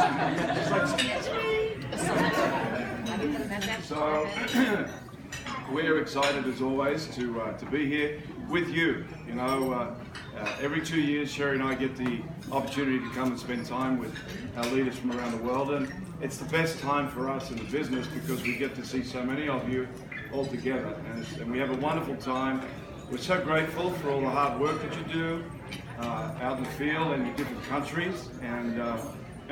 She's like, excuse me. So we're excited as always to be here with you. You know, every 2 years, Sherry and I get the opportunity to come and spend time with our leaders from around the world, and it's the best time for us in the business because we get to see so many of you all together, and we have a wonderful time. We're so grateful for all the hard work that you do out in the field in your different countries, and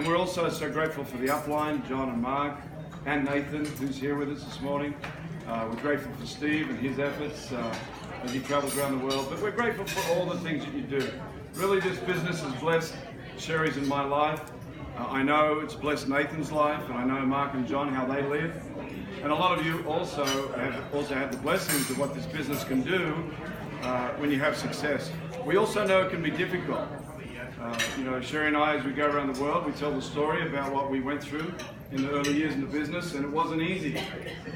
we're also so grateful for the upline, John and Mark, and Nathan, who's here with us this morning. We're grateful for Steve and his efforts as he travels around the world, but we're grateful for all the things that you do. Really, this business has blessed Sherry's and my life. I know it's blessed Nathan's life, and I know Mark and John, how they live. And a lot of you also have the blessings of what this business can do when you have success. We also know it can be difficult. You know, Sherry and I, as we go around the world, we tell the story about what we went through in the early years in the business, and it wasn't easy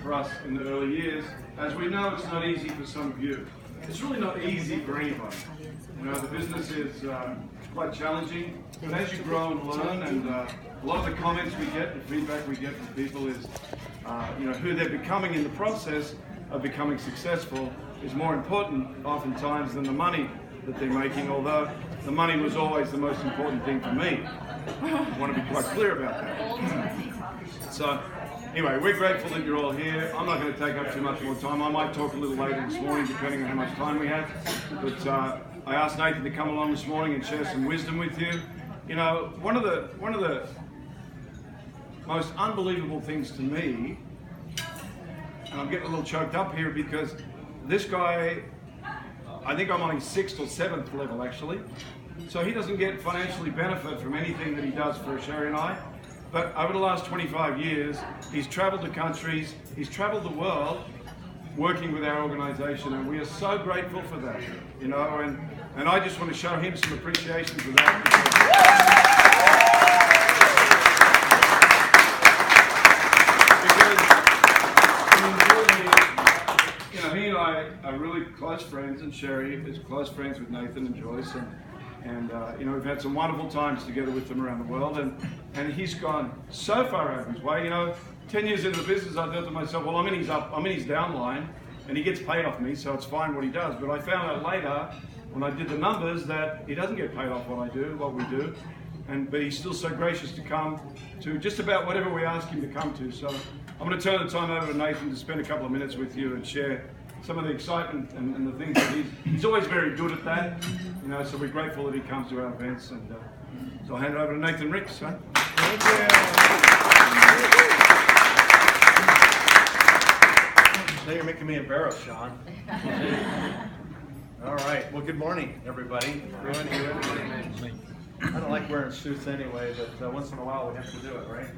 for us in the early years. As we know, it's not easy for some of you. It's really not easy for anybody. You know, the business is quite challenging, but as you grow and learn, and a lot of the comments we get, the feedback we get from people is, you know, who they're becoming in the process of becoming successful is more important oftentimes than the money that they're making, although the money was always the most important thing for me. I want to be quite clear about that. So, anyway, we're grateful that you're all here. I'm not going to take up too much more time. I might talk a little later this morning, depending on how much time we have. But I asked Nathan to come along this morning and share some wisdom with you. You know, one of the most unbelievable things to me, and I'm getting a little choked up here because this guy, I think I'm on his 6th or 7th level actually. So he doesn't get financially benefit from anything that he does for Sherry and I. But over the last 25 years, he's traveled the countries, he's traveled the world working with our organization, and we are so grateful for that, you know, and I just want to show him some appreciation for that. Because, you know, he and I are really close friends, and Sherry is close friends with Nathan and Joyce, and you know, we've had some wonderful times together with them around the world, and he's gone so far out of his way. You know, 10 years into the business, I thought to myself, well, I'm in his downline, and he gets paid off me, so it's fine what he does. But I found out later, when I did the numbers, that he doesn't get paid off what we do, but he's still so gracious to come to just about whatever we ask him to come to. So I'm going to turn the time over to Nathan to spend a couple of minutes with you and share some of the excitement and the things that he's always very good at that, you know, so we're grateful that he comes to our events, and so I'll hand it over to Nathan Ricks. Huh? Thank you. Now you're making me embarrassed, Sean. All right, well, good morning, everybody. I don't like wearing suits anyway, but once in a while we have to do it, right?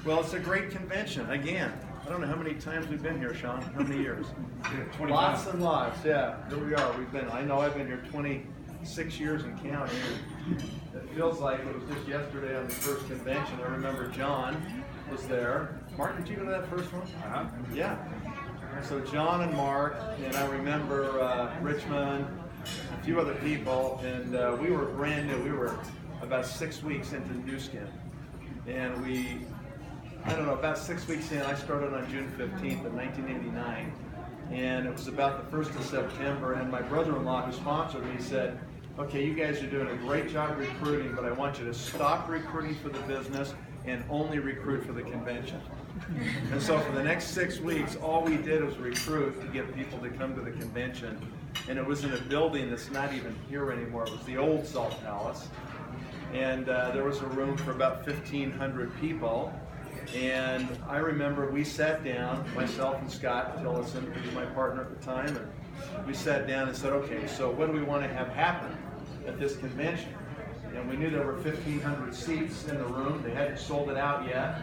Well, it's a great convention, again. I don't know how many times we've been here, Sean. How many years? 25. Lots and lots, yeah. Here we are. I know I've been here 26 years and counting. It feels like it was just yesterday on the first convention. I remember John was there. Mark, did you go to that first one? Uh-huh. Yeah. So John and Mark, and I remember Richmond, a few other people, and we were brand new. We were about 6 weeks into New Skin. And I don't know, about 6 weeks in, I started on June 15th of 1989, and it was about the 1st of September, and my brother-in-law who sponsored me said, okay, you guys are doing a great job recruiting, but I want you to stop recruiting for the business and only recruit for the convention. And so for the next 6 weeks, all we did was recruit to get people to come to the convention, and it was in a building that's not even here anymore. It was the old Salt Palace, and there was a room for about 1,500 people. And I remember we sat down, myself and Scott Tillison, who was my partner at the time, and we sat down and said, okay, so what do we want to have happen at this convention? And we knew there were 1,500 seats in the room. They hadn't sold it out yet,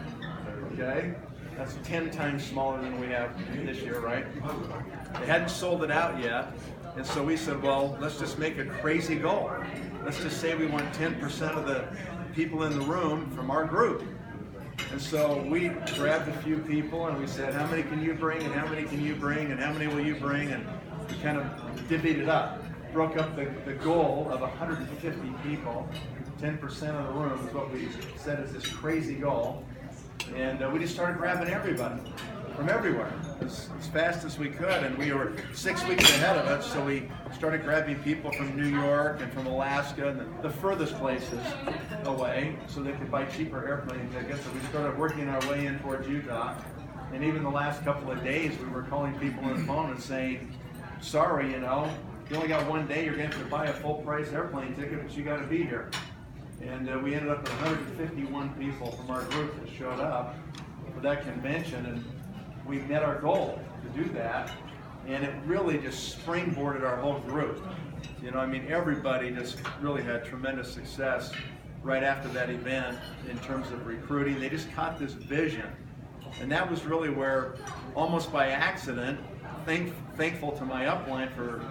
okay? That's 10 times smaller than we have this year, right? They hadn't sold it out yet, and so we said, well, let's just make a crazy goal. Let's just say we want 10% of the people in the room from our group. And so we grabbed a few people and we said, how many can you bring, and how many can you bring, and how many will you bring? And we kind of divvied it up, broke up the goal of 150 people 10% of the room is what we set as this crazy goal. And we just started grabbing everybody from everywhere as fast as we could. And we were 6 weeks ahead of it, so we started grabbing people from New York and from Alaska and the furthest places away so they could buy cheaper airplane tickets. So we started working our way in towards Utah. And even the last couple of days, we were calling people on the phone and saying, sorry, you know, you only got one day, you're going to have to buy a full price airplane ticket, but you got to be here. And we ended up with 151 people from our group that showed up for that convention, and we met our goal to do that, and it really just springboarded our whole group. You know, I mean, everybody just really had tremendous success right after that event in terms of recruiting. They just caught this vision, and that was really where, almost by accident, thankful to my upline for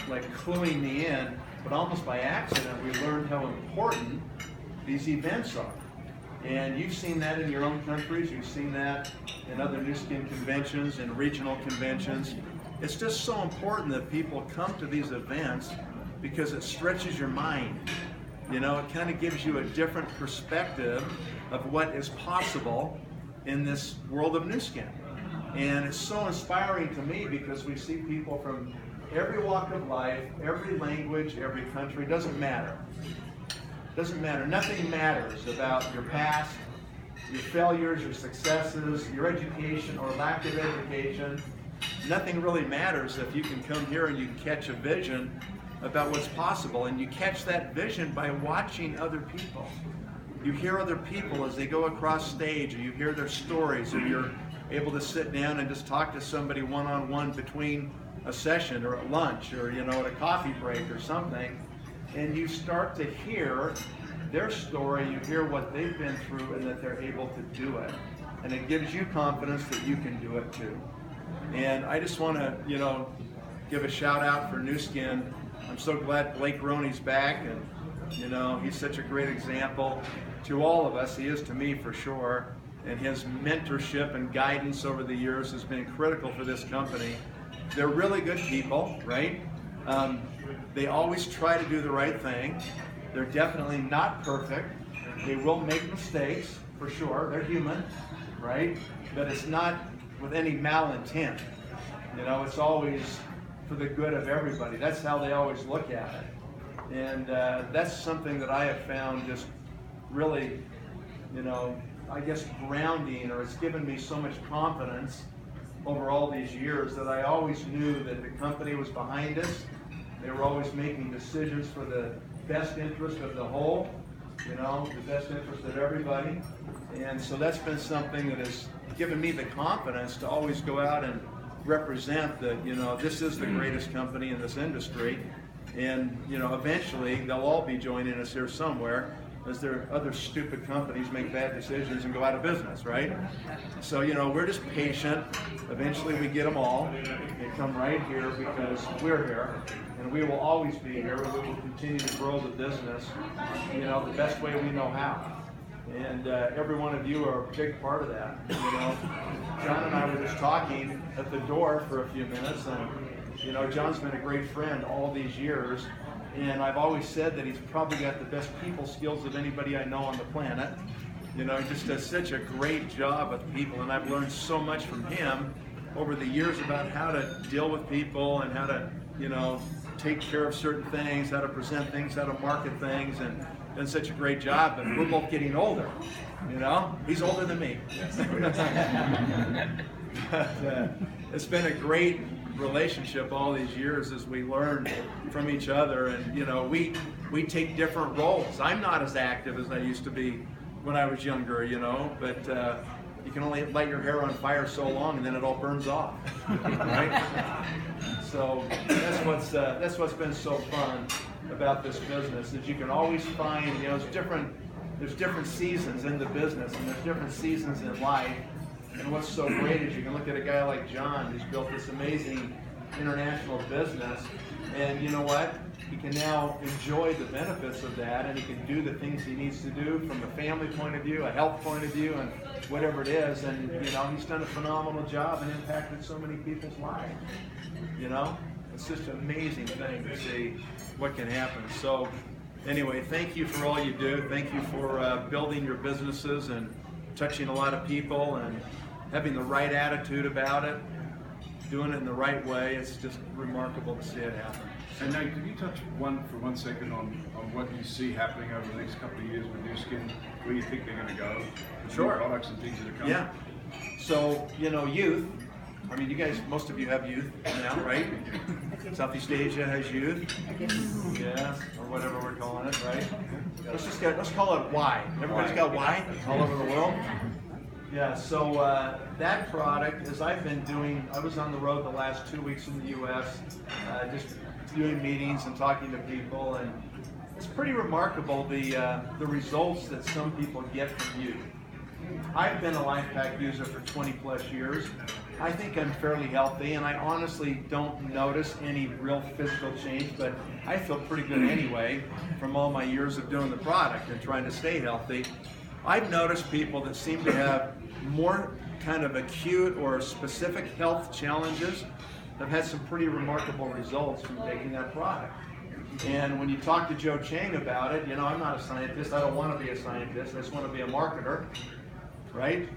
like cluing me in, but almost by accident we learned how important these events are. And you've seen that in your own countries, you've seen that in other New Skin conventions and regional conventions. It's just so important that people come to these events because it stretches your mind. You know, it kind of gives you a different perspective of what is possible in this world of New Skin. And it's so inspiring to me because we see people from every walk of life, every language, every country. It doesn't matter. Doesn't matter. Nothing matters about your past, your failures, your successes, your education or lack of education. Nothing really matters if you can come here and you catch a vision about what's possible. And you catch that vision by watching other people. You hear other people as they go across stage, or you hear their stories, or you're able to sit down and just talk to somebody one-on-one between a session or at lunch or, you know, at a coffee break or something, and you start to hear their story, you hear what they've been through and that they're able to do it. And it gives you confidence that you can do it too. And I just want to, you know, give a shout out for New Skin. I'm so glad Blake Roney's back, and, you know, he's such a great example to all of us. He is to me for sure. And his mentorship and guidance over the years has been critical for this company. They're really good people, right? They always try to do the right thing. They're definitely not perfect. They will make mistakes, for sure. They're human, right? But it's not with any malintent. You know, it's always for the good of everybody. That's how they always look at it. And that's something that I have found just really, you know, I guess grounding, or it's given me so much confidence over all these years that I always knew that the company was behind us. They were always making decisions for the best interest of the whole, you know, the best interest of everybody. And so that's been something that has given me the confidence to always go out and represent that, you know, this is the greatest company in this industry. And, you know, eventually they'll all be joining us here somewhere, as their other stupid companies make bad decisions and go out of business, right? So, you know, we're just patient. Eventually we get them all. They come right here because we're here, and we will always be here. We will continue to grow the business, you know, the best way we know how. And every one of you are a big part of that. You know, John and I were just talking at the door for a few minutes, and, you know, John's been a great friend all these years. And I've always said that he's probably got the best people skills of anybody I know on the planet. You know, he just does such a great job with people, and I've learned so much from him over the years about how to deal with people and how to, you know, take care of certain things, how to present things, how to market things, and done such a great job. But we're both getting older, you know? He's older than me. But, it's been a great relationship all these years as we learn from each other, and, you know, we take different roles. I'm not as active as I used to be when I was younger, you know, but you can only light your hair on fire so long and then it all burns off, right? So that's what's been so fun about this business, is you can always find, you know, there's different seasons in the business, and there's different seasons in life. And what's so great is you can look at a guy like John, who's built this amazing international business, and you know what? He can now enjoy the benefits of that, and he can do the things he needs to do from a family point of view, a health point of view, and whatever it is. And, you know, he's done a phenomenal job and impacted so many people's lives. You know, it's just an amazing thing to see what can happen. So Anyway, thank you for all you do. Thank you for building your businesses and touching a lot of people and having the right attitude about it, doing it in the right way. It's just remarkable to see it happen. And Nate, could you touch for 1 second on what you see happening over the next couple of years with Nu Skin, where you think they're going to go, the Sure. new products and things that are coming? Yeah. So, you know, youth, I mean, you guys, most of you have youth now, right? Southeast Asia has youth. Yeah, or whatever we're calling it, right? Let's call it Y. Everybody's got Y all over the world. Yeah, so that product, as I've been doing, I was on the road the last 2 weeks in the U.S., just doing meetings and talking to people, and it's pretty remarkable the results that some people get from you. I've been a LifePak user for 20 plus years. I think I'm fairly healthy, and I honestly don't notice any real physical change, but I feel pretty good anyway from all my years of doing the product and trying to stay healthy. I've noticed people that seem to have more kind of acute or specific health challenges have had some pretty remarkable results from taking that product. And when you talk to Joe Chang about it, you know, I'm not a scientist, I don't want to be a scientist, I just want to be a marketer, right?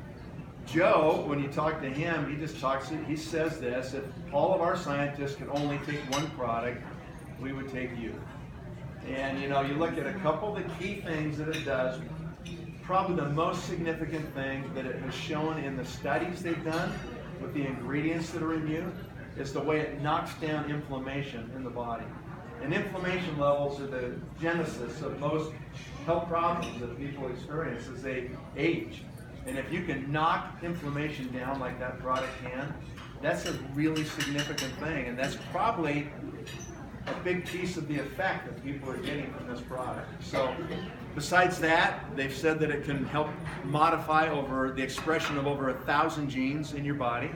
Joe, when you talk to him, he says this: if all of our scientists could only take one product, we would take you. And you know, you look at a couple of the key things that it does. Probably the most significant thing that it has shown in the studies they've done with the ingredients that are in you is the way it knocks down inflammation in the body. And inflammation levels are the genesis of most health problems that people experience as they age. And if you can knock inflammation down like that product can, that's a really significant thing. And that's probably a big piece of the effect that people are getting from this product. So besides that, they've said that it can help modify over the expression of over 1,000 genes in your body.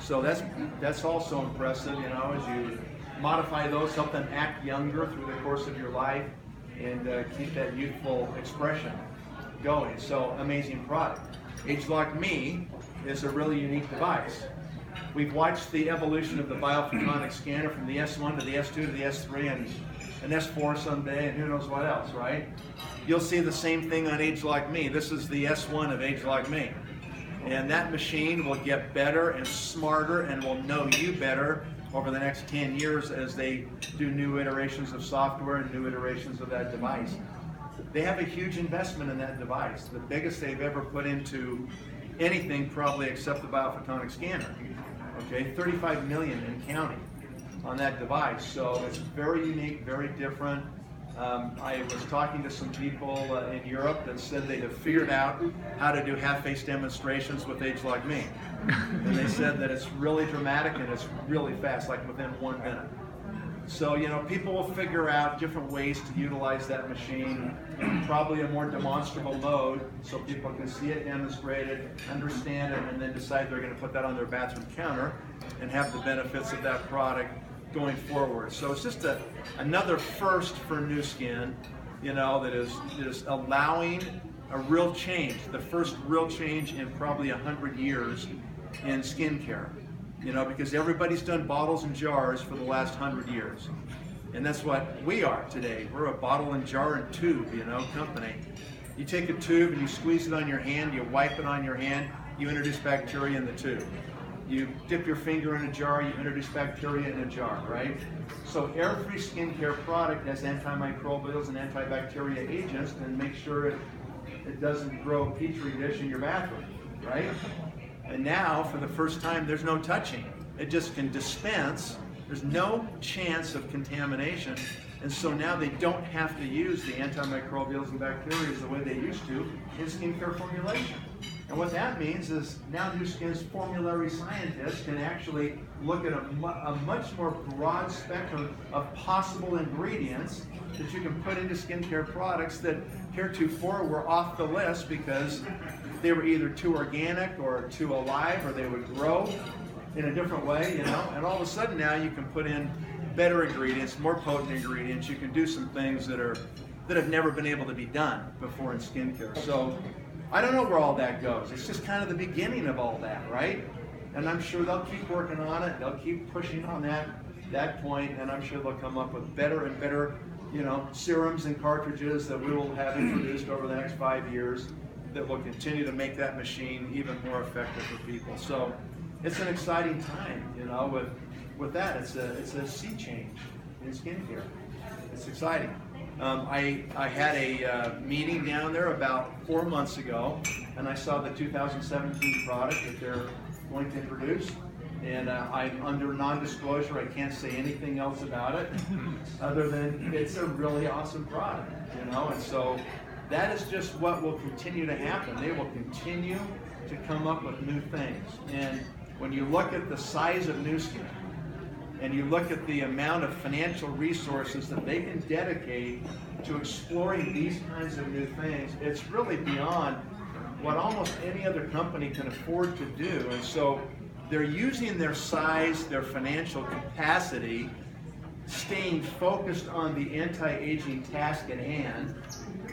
So that's also impressive, you know, as you modify those, help them act younger through the course of your life and keep that youthful expression going. So amazing product. ageLOC Me is a really unique device. We've watched the evolution of the biophotonic scanner from the S1 to the S2 to the S3 and an S4 someday and who knows what else, right? You'll see the same thing on ageLOC Me. This is the S1 of ageLOC Me. And that machine will get better and smarter and will know you better over the next 10 years as they do new iterations of software and new iterations of that device. They have a huge investment in that device, the biggest they've ever put into anything probably except the biophotonic scanner. Okay, 35 million and counting on that device. So it's very unique, very different. I was talking to some people in Europe that said they have figured out how to do half-face demonstrations with ageLOC Me. And they said that it's really dramatic and it's really fast, like within 1 minute. So, you know, people will figure out different ways to utilize that machine in probably a more demonstrable mode so people can see it demonstrated, understand it, and then decide they're going to put that on their bathroom counter and have the benefits of that product going forward. So it's just another first for Nu Skin, you know, that is allowing a real change, the first real change in probably 100 years in skincare. You know, because everybody's done bottles and jars for the last 100 years. And that's what we are today. We're a bottle and jar and tube, you know, company. You take a tube and you squeeze it on your hand, you wipe it on your hand, you introduce bacteria in the tube. You dip your finger in a jar, you introduce bacteria in a jar, right? So every skincare product has antimicrobials and antibacterial agents and make sure it doesn't grow a petri dish in your bathroom, right? And now, for the first time, there's no touching. It just can dispense. There's no chance of contamination. And so now they don't have to use the antimicrobials and bacteria the way they used to in skincare formulation. And what that means is now Nu Skin's formulary scientists can actually look at a much more broad spectrum of possible ingredients that you can put into skincare products that heretofore were off the list because they were either too organic or too alive, or they would grow in a different way, you know. And all of a sudden now you can put in better ingredients, more potent ingredients. You can do some things that have never been able to be done before in skincare. So I don't know where all that goes. It's just kind of the beginning of all that, right? And I'm sure they'll keep working on it. They'll keep pushing on that point, and I'm sure they'll come up with better and better serums and cartridges that we will have introduced over the next 5 years that will continue to make that machine even more effective for people. So it's an exciting time, with that. It's a sea change in skincare. It's exciting. I had a meeting down there about 4 months ago, and I saw the 2017 product that they're going to introduce. And I'm under non-disclosure. I can't say anything else about it other than it's a really awesome product, And so that is just what will continue to happen. They will continue to come up with new things. And when you look at the size of Nu Skin, and you look at the amount of financial resources that they can dedicate to exploring these kinds of new things, it's really beyond what almost any other company can afford to do. And so they're using their size, their financial capacity, staying focused on the anti-aging task at hand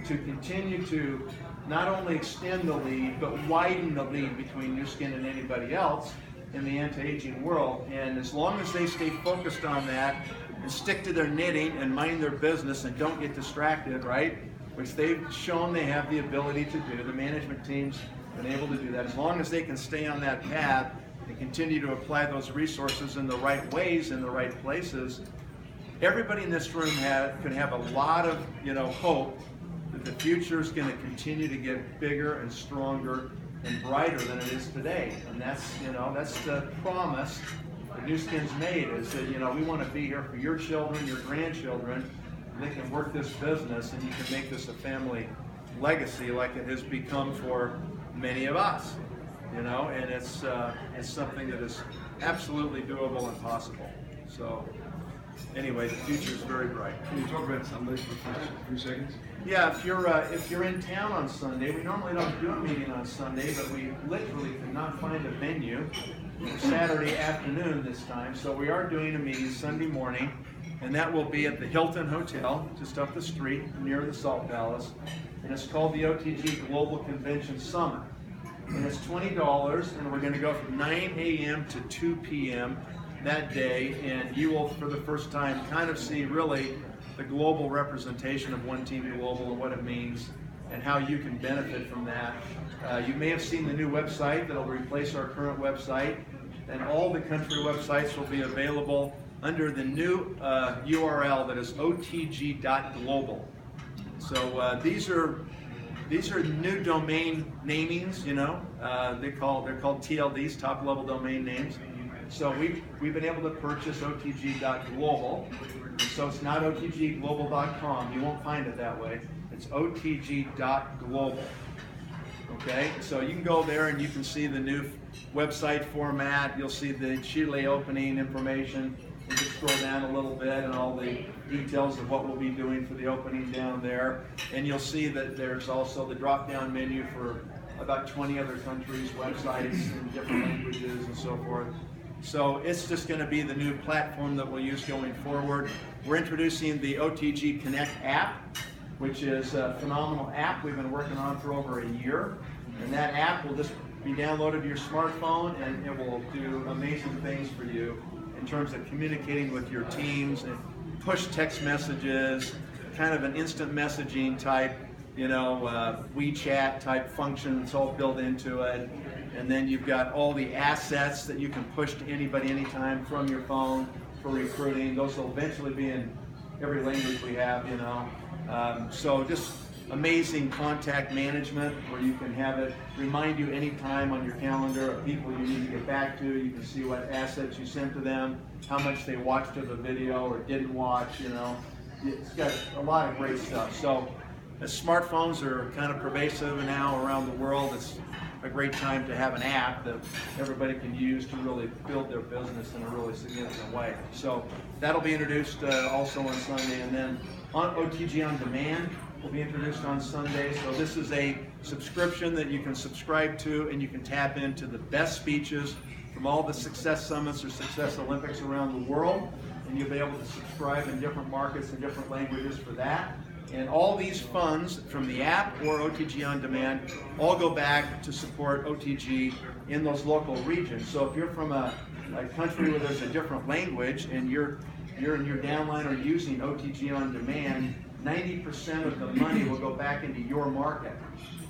to continue to not only extend the lead, but widen the lead between Nu Skin and anybody else in the anti-aging world. And as long as they stay focused on that and stick to their knitting and mind their business and don't get distracted, right? Which they've shown they have the ability to do. The management team's been able to do that. As long as they can stay on that path and continue to apply those resources in the right ways, in the right places, everybody in this room can have a lot of hope that the future is going to continue to get bigger and stronger and brighter than it is today. And that's the promise that Nu Skin's made, is that we want to be here for your children, your grandchildren, and they can work this business and you can make this a family legacy like it has become for many of us. And it's something that is absolutely doable and possible. So anyway, the future is very bright. Can you talk about Sundays for a few seconds? Yeah, if you're in town on Sunday, we normally don't do a meeting on Sunday, but we literally could not find a venue for Saturday afternoon this time. So we are doing a meeting Sunday morning, and that will be at the Hilton Hotel, just up the street near the Salt Palace. And it's called the OTG Global Convention Summit. And it's $20, and we're going to go from 9 a.m. to 2 p.m. that day, and you will, for the first time, kind of see really the global representation of One Team Global and what it means and how you can benefit from that. You may have seen the new website that will replace our current website, and all the country websites will be available under the new URL that is otg.global. So these are new domain namings, they're called TLDs, top level domain names. So we've been able to purchase otg.global. So it's not otgglobal.com. You won't find it that way. It's otg.global. Okay, so you can go there and you can see the new website format. You'll see the Chile opening information. You just scroll down a little bit and all the details of what we'll be doing for the opening down there. And you'll see that there's also the drop-down menu for about 20 other countries' websites in different languages and so forth. So it's just going to be the new platform that we'll use going forward. We're introducing the OTG Connect app, which is a phenomenal app we've been working on for over a year. And that app will just be downloaded to your smartphone, and it will do amazing things for you in terms of communicating with your teams and push text messages, kind of an instant messaging type, WeChat type function that's all built into it. And then you've got all the assets that you can push to anybody anytime from your phone for recruiting. Those will eventually be in every language we have, So just amazing contact management where you can have it remind you anytime on your calendar of people you need to get back to. You can see what assets you sent to them, how much they watched of the video or didn't watch, It's got a lot of great stuff. So as smartphones are kind of pervasive now around the world, it's a great time to have an app that everybody can use to really build their business in a really significant way. So that'll be introduced also on Sunday, and then on OTG On Demand will be introduced on Sunday. So this is a subscription that you can subscribe to, and you can tap into the best speeches from all the Success Summits or Success Olympics around the world, and you'll be able to subscribe in different markets and different languages for that. And all these funds from the app or OTG On Demand all go back to support OTG in those local regions. So if you're from a country where there's a different language and you're you're in your downline or using OTG on demand, 90% of the money will go back into your market.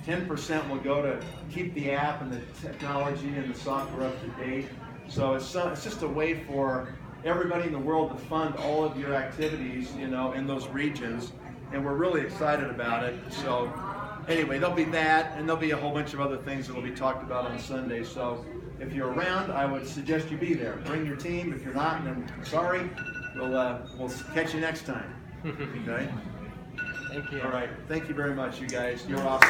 10% will go to keep the app and the technology and the software up to date. So it's just a way for everybody in the world to fund all of your activities, you know, in those regions, and we're really excited about it. So anyway, there'll be that, and there'll be a whole bunch of other things that will be talked about on Sunday. So if you're around, I would suggest you be there. Bring your team. If you're not, then sorry. We'll catch you next time. Okay. Thank you. All right. Thank you very much, you guys. You're awesome.